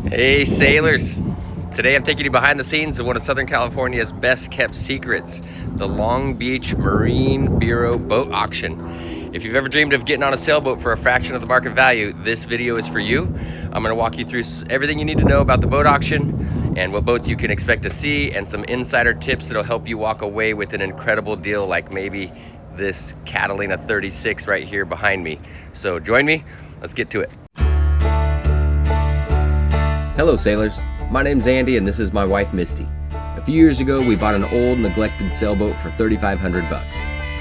Hey sailors! Today I'm taking you behind the scenes of one of Southern California's best kept secrets, the Long Beach Marine Bureau boat auction. If you've ever dreamed of getting on a sailboat for a fraction of the market value, this video is for you. I'm going to walk you through everything you need to know about the boat auction and what boats you can expect to see, and some insider tips that'll help you walk away with an incredible deal like maybe this Catalina 36 right here behind me. So join me, let's get to it. Hello sailors, my name's Andy and this is my wife Misty. A few years ago we bought an old neglected sailboat for $3,500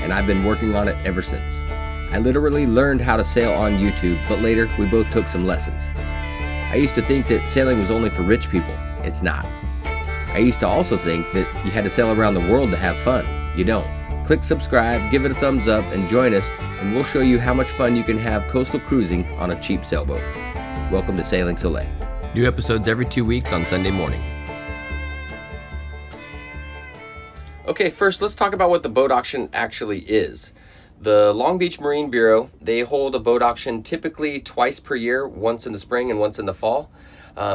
and I've been working on it ever since. I literally learned how to sail on YouTube, but later we both took some lessons. I used to think that sailing was only for rich people. It's not. I used to also think that you had to sail around the world to have fun. You don't. Click subscribe, give it a thumbs up, and join us, and we'll show you how much fun you can have coastal cruising on a cheap sailboat. Welcome to Sailing Solé. New episodes every 2 weeks on Sunday morning. Okay, first let's talk about what the boat auction actually is. The Long Beach Marine Bureau, they hold a boat auction typically twice per year, once in the spring and once in the fall,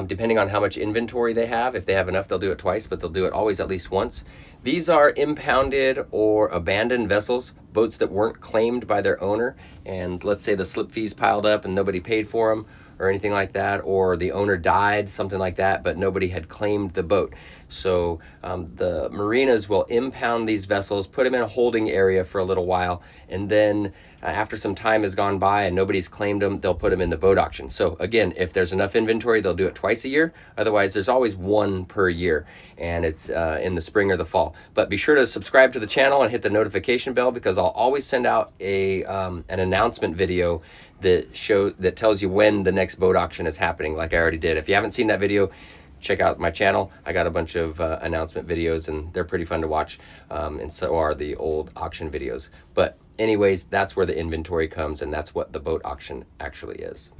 depending on how much inventory they have. If they have enough, they'll do it twice, but they'll do it always at least once. These are impounded or abandoned vessels, boats that weren't claimed by their owner, and let's say the slip fees piled up and nobody paid for them, or anything like that, or the owner died, something like that, but nobody had claimed the boat. So the marinas will impound these vessels, put them in a holding area for a little while, and then after some time has gone by and nobody's claimed them, they'll put them in the boat auction. So again, if there's enough inventory, they'll do it twice a year. Otherwise, there's always one per year, and it's in the spring or the fall. But be sure to subscribe to the channel and hit the notification bell, because I'll always send out an announcement video that tells you when the next boat auction is happening, like I already did. If you haven't seen that video, check out my channel. I got a bunch of announcement videos and they're pretty fun to watch, and so are the old auction videos. But anyways, that's where the inventory comes, and that's what the boat auction actually is.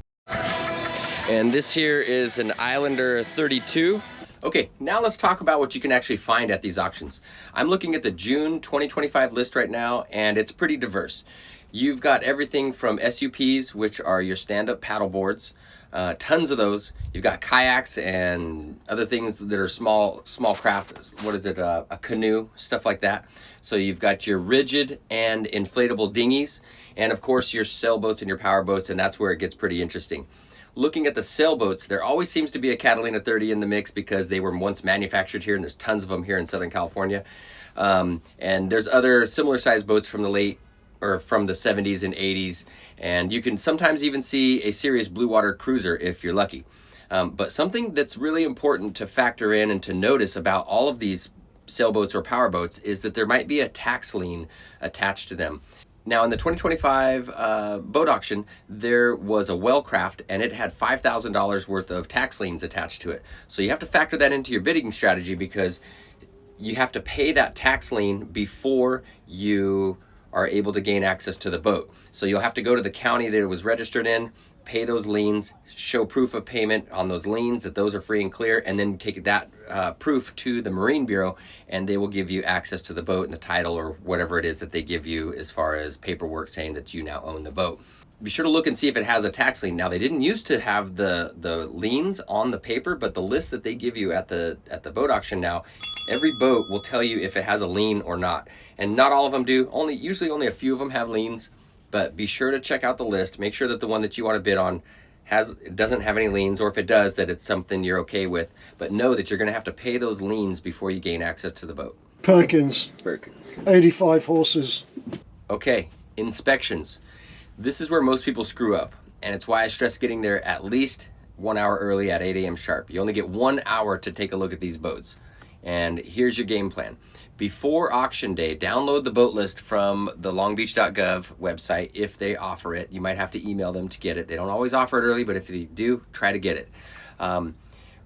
And this here is an Islander 32. Okay, now let's talk about what you can actually find at these auctions. I'm looking at the June 2025 list right now, and it's pretty diverse. You've got everything from SUPs, which are your stand-up paddle boards, tons of those. You've got kayaks and other things that are small craft. What is it? A canoe, stuff like that. So you've got your rigid and inflatable dinghies, and of course your sailboats and your power boats, and that's where it gets pretty interesting. Looking at the sailboats, there always seems to be a Catalina 30 in the mix because they were once manufactured here, and there's tons of them here in Southern California. And there's other similar sized boats from the from the 70s and 80s, and you can sometimes even see a serious blue water cruiser if you're lucky. But something that's really important to factor in and to notice about all of these sailboats or power boats is that there might be a tax lien attached to them. Now in the 2025 boat auction, there was a Wellcraft, and it had $5,000 worth of tax liens attached to it. So you have to factor that into your bidding strategy, because you have to pay that tax lien before you are able to gain access to the boat. So you'll have to go to the county that it was registered in, pay those liens, show proof of payment on those liens that those are free and clear, and then take that proof to the Marine Bureau, and they will give you access to the boat and the title or whatever it is that they give you as far as paperwork saying that you now own the boat. Be sure to look and see if it has a tax lien. Now, they didn't used to have the liens on the paper, but the list that they give you at the boat auction now, every boat will tell you if it has a lien or not. And not all of them do. Usually only a few of them have liens, but be sure to check out the list. Make sure that the one that you want to bid on doesn't have any liens, or if it does, that it's something you're okay with. But know that you're going to have to pay those liens before you gain access to the boat. Perkins. 85 horses. Okay, inspections. This is where most people screw up, and it's why I stress getting there at least 1 hour early at 8 a.m. sharp. You only get 1 hour to take a look at these boats. And here's your game plan. Before auction day, download the boat list from the longbeach.gov website if they offer it. You might have to email them to get it. They don't always offer it early, but if they do, try to get it.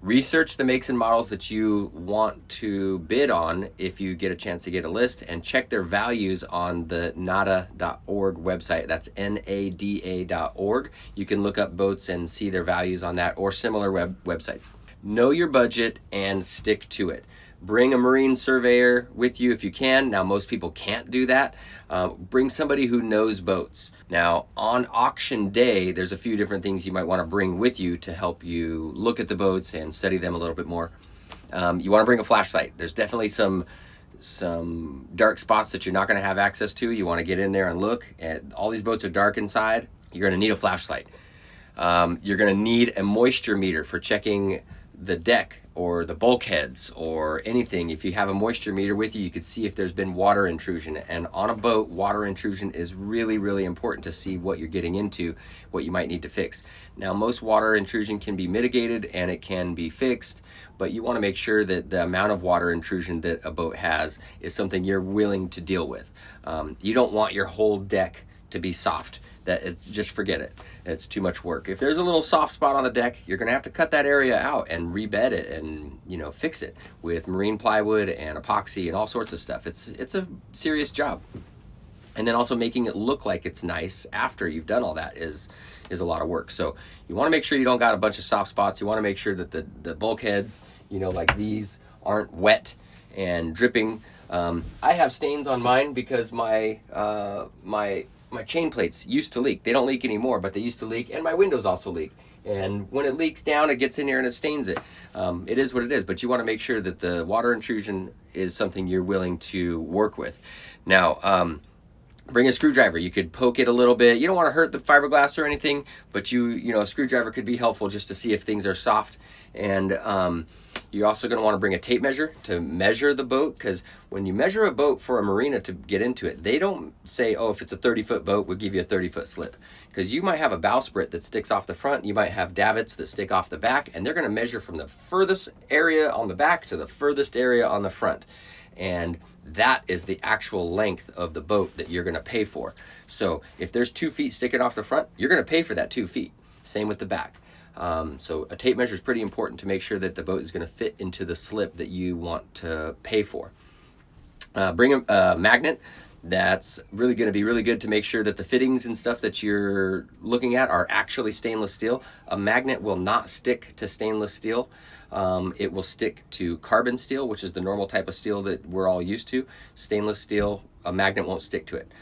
Research the makes and models that you want to bid on if you get a chance to get a list, and check their values on the nada.org website. That's nada.org. You can look up boats and see their values on that or similar websites. Know your budget and stick to it. Bring a marine surveyor with you if you can. Now, most people can't do that. Bring somebody who knows boats. Now, on auction day, there's a few different things you might want to bring with you to help you look at the boats and study them a little bit more. You want to bring a flashlight. There's definitely some dark spots that you're not going to have access to. You want to get in there and look. And all these boats are dark inside. You're going to need a flashlight. You're going to need a moisture meter for checking the deck or the bulkheads or anything. If you have a moisture meter with you, you could see if there's been water intrusion. And on a boat, water intrusion is really, really important to see what you're getting into, what you might need to fix. Now, most water intrusion can be mitigated and it can be fixed, but you want to make sure that the amount of water intrusion that a boat has is something you're willing to deal with. You don't want your whole deck to be soft. Just forget it. It's too much work. If there's a little soft spot on the deck, you're going to have to cut that area out and rebed it and, fix it with marine plywood and epoxy and all sorts of stuff. It's a serious job. And then also making it look like it's nice after you've done all that is a lot of work. So you want to make sure you don't got a bunch of soft spots. You want to make sure that the bulkheads, like these, aren't wet and dripping. I have stains on mine because my chain plates used to leak. They don't leak anymore, but they used to leak, and my windows also leak. And when it leaks down, it gets in there and it stains it. It is what it is, but you want to make sure that the water intrusion is something you're willing to work with. Now, bring a screwdriver. You could poke it a little bit. You don't want to hurt the fiberglass or anything, but a screwdriver could be helpful just to see if things are soft. And you're also going to want to bring a tape measure to measure the boat, because when you measure a boat for a marina to get into it, they don't say, oh, if it's a 30-foot boat, we'll give you a 30-foot slip. Because you might have a bowsprit that sticks off the front, you might have davits that stick off the back, and they're going to measure from the furthest area on the back to the furthest area on the front. And that is the actual length of the boat that you're going to pay for. So if there's 2 feet sticking off the front, you're going to pay for that 2 feet. Same with the back. So a tape measure is pretty important to make sure that the boat is going to fit into the slip that you want to pay for. Bring a magnet. That's really going to be really good to make sure that the fittings and stuff that you're looking at are actually stainless steel. A magnet will not stick to stainless steel. It will stick to carbon steel, which is the normal type of steel that we're all used to. Stainless steel, a magnet won't stick to it.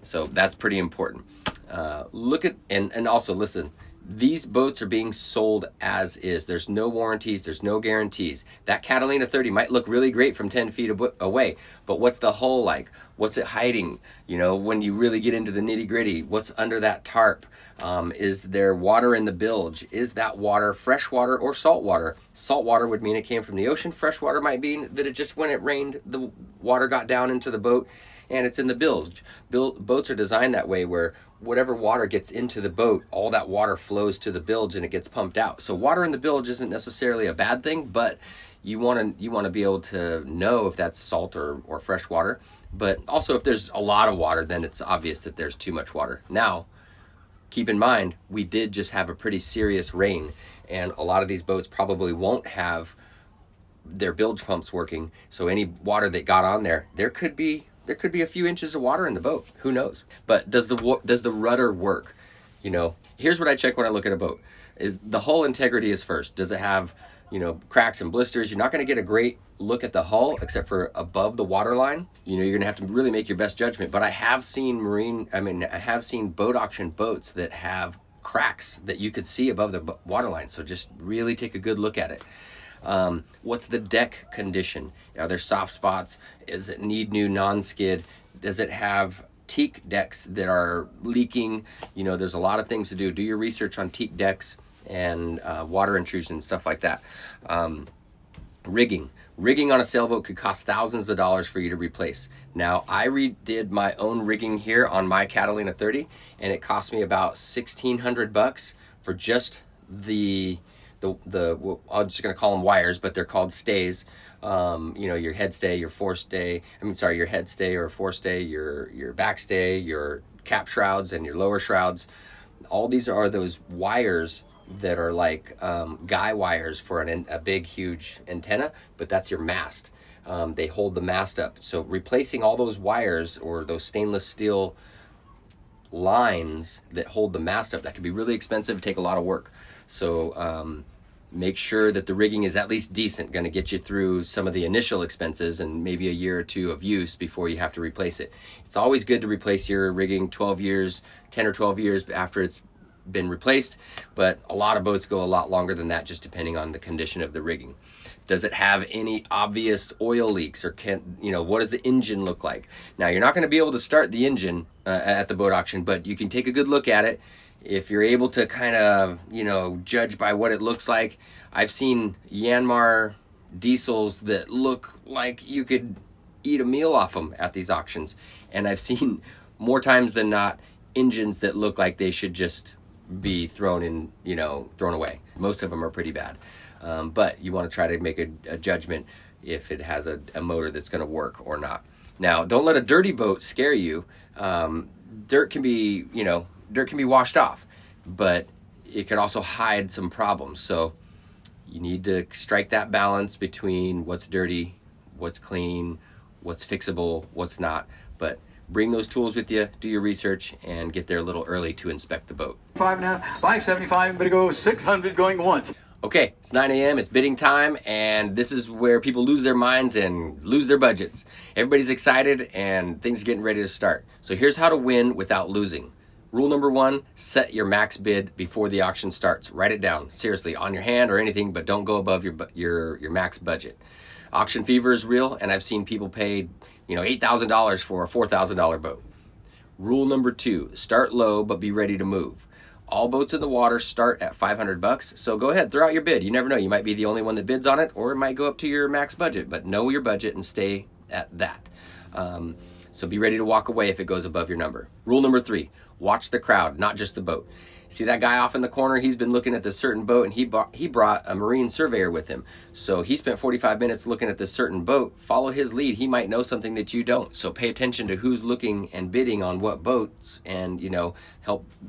So that's pretty important. Look at, and also listen, these boats are being sold as is. There's no warranties, there's no guarantees. That Catalina 30 might look really great from 10 feet away, but what's the hull like? What's it hiding? When you really get into the nitty gritty, what's under that tarp? Is there water in the bilge? Is that water fresh water or salt water? Salt water would mean it came from the ocean. Fresh water might mean that it just, when it rained, the water got down into the boat and it's in the bilge. Boats are designed that way, where whatever water gets into the boat, all that water flows to the bilge and it gets pumped out. So water in the bilge isn't necessarily a bad thing, but you want to be able to know if that's salt or fresh water. But also, if there's a lot of water, then it's obvious that there's too much water. Now, keep in mind, we did just have a pretty serious rain, and a lot of these boats probably won't have their bilge pumps working. So any water that got on there could be a few inches of water in the boat. Who knows? But does the rudder work? Here's what I check when I look at a boat. Is the hull integrity is first. Does it have, cracks and blisters? You're not going to get a great look at the hull except for above the water line. You're going to have to really make your best judgment. But I have seen boat auction boats that have cracks that you could see above the water line. So just really take a good look at it. What's the deck condition? Are there soft spots? Does it need new non-skid? Does it have teak decks that are leaking? There's a lot of things to do. Do your research on teak decks and water intrusion, stuff like that. Rigging on a sailboat could cost thousands of dollars for you to replace. Now, I redid my own rigging here on my Catalina 30, and it cost me about $1,600 for just the I'm just going to call them wires, but they're called stays. Your head stay, your forestay, your head stay or forestay, your back stay, your cap shrouds and your lower shrouds. All these are those wires that are like guy wires for a big, huge antenna, but that's your mast. They hold the mast up. So replacing all those wires or those stainless steel lines that hold the mast up, that can be really expensive, take a lot of work. So Make sure that the rigging is at least decent, going to get you through some of the initial expenses and maybe a year or two of use before you have to replace it. It's always good to replace your rigging 12 years, 10 or 12 years after it's been replaced, but a lot of boats go a lot longer than that, just depending on the condition of the rigging. Does it have any obvious oil leaks, or what does the engine look like? Now, you're not going to be able to start the engine at the boat auction, but you can take a good look at it. If you're able to kind of, judge by what it looks like. I've seen Yanmar diesels that look like you could eat a meal off them at these auctions. And I've seen more times than not engines that look like they should just be thrown away. Most of them are pretty bad. But you want to try to make a judgment if it has a motor that's going to work or not. Now, don't let a dirty boat scare you. Dirt can be washed off, but it could also hide some problems. So you need to strike that balance between what's dirty, what's clean, what's fixable, what's not. But bring those tools with you, do your research, and get there a little early to inspect the boat. 5 now, 575, but it goes 600 going once. Okay, it's 9 a.m., it's bidding time, and this is where people lose their minds and lose their budgets. Everybody's excited and things are getting ready to start. So here's how to win without losing. Rule number 1, set your max bid before the auction starts. Write it down, seriously, on your hand or anything, but don't go above your max budget. Auction fever is real, and I've seen people pay $8,000 for a $4,000 boat. Rule number 2, start low, but be ready to move. All boats in the water start at $500, so go ahead, throw out your bid. You never know, you might be the only one that bids on it, or it might go up to your max budget, but know your budget and stay at that. So be ready to walk away if it goes above your number. Rule number 3, watch the crowd, not just the boat. See that guy off in the corner? He's been looking at this certain boat, and he brought a marine surveyor with him. So he spent 45 minutes looking at this certain boat. Follow his lead. He might know something that you don't. So pay attention to who's looking and bidding on what boats, and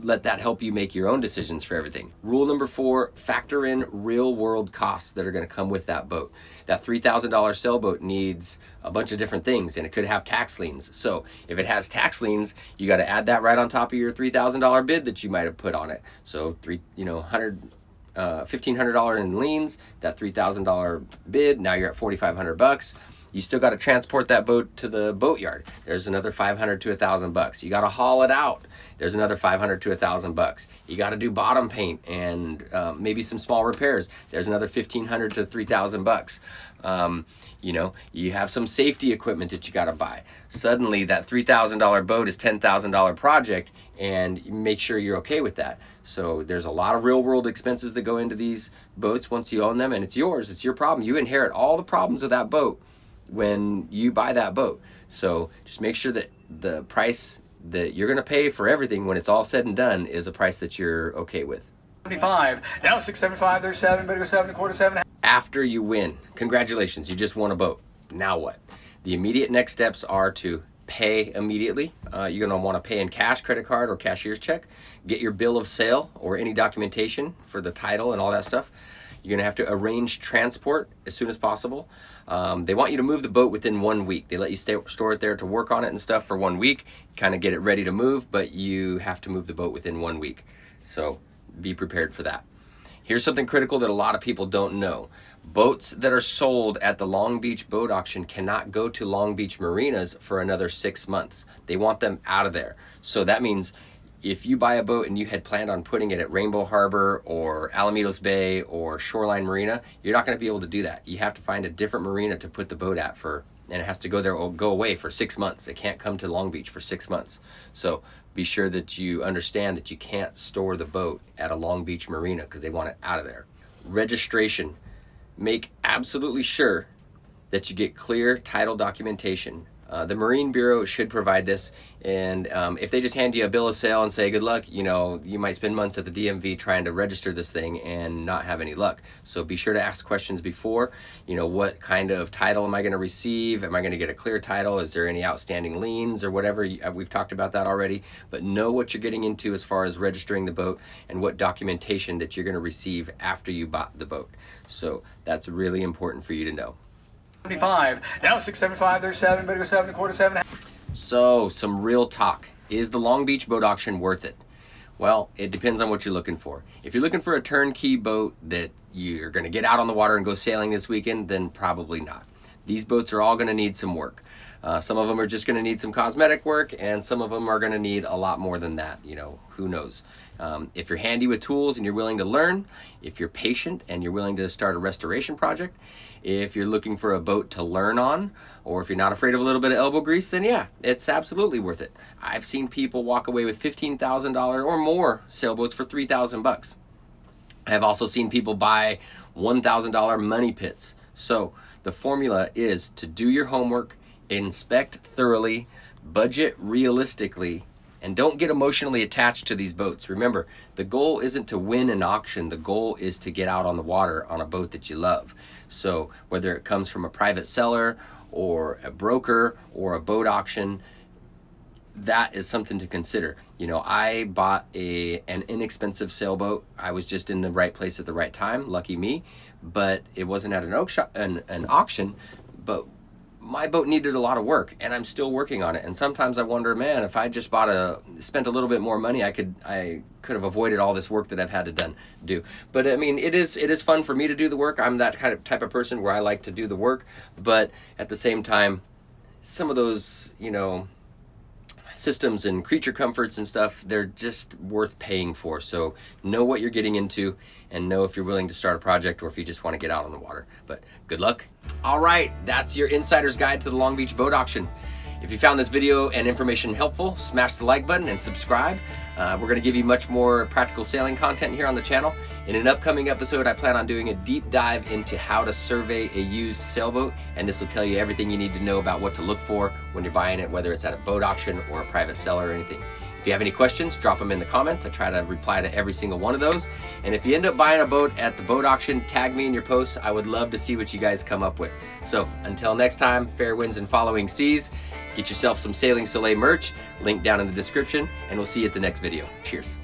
let that help you make your own decisions for everything. Rule number 4, factor in real world costs that are going to come with that boat. That $3,000 sailboat needs a bunch of different things, and it could have tax liens. So if it has tax liens, you got to add that right on top of your $3,000 bid that you might have put on it. So $1,500 in liens, that $3,000 bid, now you're at $4,500. You still got to transport that boat to the boat yard. There's another $500 to $1,000. You got to haul it out. There's another $500 to $1,000. You got to do bottom paint and maybe some small repairs. There's another $1,500 to $3,000. You have some safety equipment that you got to buy. Suddenly, that $3,000 boat is $10,000 project, and make sure you're okay with that. So there's a lot of real world expenses that go into these boats once you own them, and it's yours. It's your problem. You inherit all the problems of that boat when you buy that boat. So just make sure that the price that you're going to pay for everything when it's all said and done is a price that you're okay with. 75, now 675, there's 7, but it goes 7 1/4, 7. After you win, congratulations, you just won a boat. Now what? The immediate next steps are to pay immediately. You're going to want to pay in cash, credit card, or cashier's check. Get your bill of sale or any documentation for the title and all that stuff. You're going to have to arrange transport as soon as possible. They want you to move the boat within 1 week. They let you store it there to work on it and stuff for 1 week, kind of get it ready to move, but you have to move the boat within 1 week. So be prepared for that. Here's something critical that a lot of people don't know. Boats that are sold at the Long Beach boat auction cannot go to Long Beach marinas for another 6 months. They want them out of there. So that means if you buy a boat and you had planned on putting it at Rainbow Harbor or Alamitos Bay or Shoreline Marina, you're not going to be able to do that. You have to find a different marina to put the boat at and it has to go there or go away for 6 months. It can't come to Long Beach for 6 months. So be sure that you understand that you can't store the boat at a Long Beach marina because they want it out of there. Registration. Make absolutely sure that you get clear title documentation. The Marine Bureau should provide this, and if they just hand you a bill of sale and say good luck, you might spend months at the DMV trying to register this thing and not have any luck. So be sure to ask questions before. What kind of title am I going to receive? Am I going to get a clear title? Is there any outstanding liens or whatever? We've talked about that already, but know what you're getting into as far as registering the boat and what documentation that you're going to receive after you bought the boat. So that's really important for you to know. 75, now 675, there's 7, but it goes 7 1/4, 7. So some real talk. Is the Long Beach boat auction worth it? Well, it depends on what you're looking for. If you're looking for a turnkey boat that you're going to get out on the water and go sailing this weekend, then probably not. These boats are all going to need some work. Some of them are just going to need some cosmetic work, and some of them are going to need a lot more than that. You know, who knows? If you're handy with tools and you're willing to learn, if you're patient and you're willing to start a restoration project, if you're looking for a boat to learn on, or if you're not afraid of a little bit of elbow grease, then yeah, it's absolutely worth it. I've seen people walk away with $15,000 or more sailboats for $3,000. I've also seen people buy $1,000 money pits. So the formula is to do your homework, inspect thoroughly, budget realistically, and don't get emotionally attached to these boats. Remember, the goal isn't to win an auction. The goal is to get out on the water on a boat that you love. So whether it comes from a private seller or a broker or a boat auction, that is something to consider. You know, I bought an inexpensive sailboat. I was just in the right place at the right time, lucky me, but it wasn't at an auction, but my boat needed a lot of work, and I'm still working on it. And sometimes I wonder, man, if I just spent a little bit more money, I could have avoided all this work that I've had to do. But I mean, it is fun for me to do the work. I'm that kind of type of person where I like to do the work, but at the same time, some of those, you know, systems and creature comforts and stuff, they're just worth paying for. So know what you're getting into, and know if you're willing to start a project or if you just want to get out on the water. But good luck. All right, that's your insider's guide to the Long Beach boat auction. If you found this video and information helpful, smash the like button and subscribe. We're going to give you much more practical sailing content here on the channel. In an upcoming episode, I plan on doing a deep dive into how to survey a used sailboat, and this will tell you everything you need to know about what to look for when you're buying it, whether it's at a boat auction or a private seller or anything. If you have any questions, drop them in the comments. I try to reply to every single one of those. And if you end up buying a boat at the boat auction, tag me in your posts. I would love to see what you guys come up with. So until next time, fair winds and following seas. Get yourself some Sailing Solé merch, link down in the description, and we'll see you at the next video. Cheers.